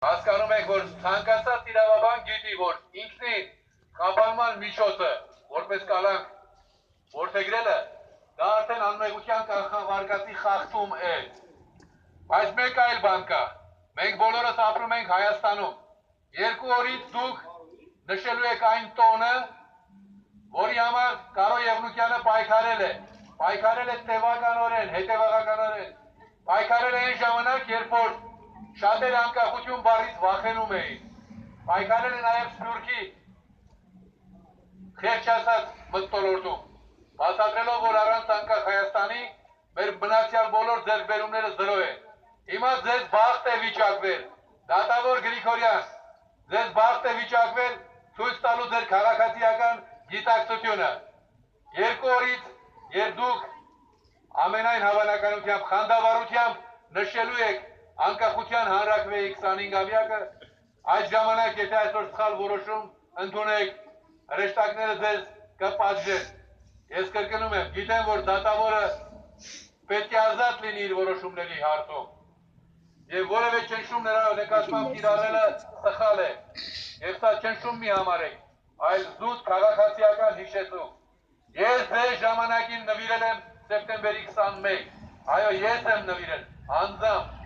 Հասկանում եք, որ ցանկացած իրավաբան գիտի, որ ինքնին խափանման միջոցը, որպես կալանք որդեգրելը, դա արդեն անմեղության կարգավարկածի խախտում է։ Բայց մեկ այլ բան կա։ Մենք բոլորս ապրում ենք Հայաստանում։ 2 օրից դուք նշելու եք այն տոնը, որի համար Կարո Եվնուկյանը պայքարել է տևականորեն, հետևողականորեն, պայքարել է այն ժամանակ, երբ որ շատերը անկախություն բառից վախենում էին, պայքարել է նաև Սփյուռքի խեղճ ասած մթնոլորտում, բացատրելով, որ առանց անկախ Հայաստանի մեր մնացյալ բոլոր ձեռքբերումները զրո են։ Հիմա ձեզ բախտ է վիճակվել, դատավոր Գրիգորյան, ձեզ բախտ է վիճակվել ցույց տալու ձեր քաղաքացիական գիտակցությունը։ 2 օրից, երբ դուք ամենայն հավանականությամբ խանդավառությամբ նշելու եք անկախության հանրաքվեի 25-ամյակը, այդ ժամանակ, եթե այսօր սխալ որոշում ընդունեք, հրեշտակները ձեզ կպատժեն։ Ես կրկնում եմ, գիտեմ, որ դատավորը պետք է ազատ լինի իր որոշումների հարցում։ Եվ որևէ ճնշում նրա նկատմամբ կիրառելը սխալ է։ Եվ սա ճնշում մի համարեք, այլ զուտ քաղաքացիական հիշեցում։ Ես ձեր ժամանակին նվիրել եմ սեպտեմբերի 21։ Այո, ես եմ նվիրել, անձամբ։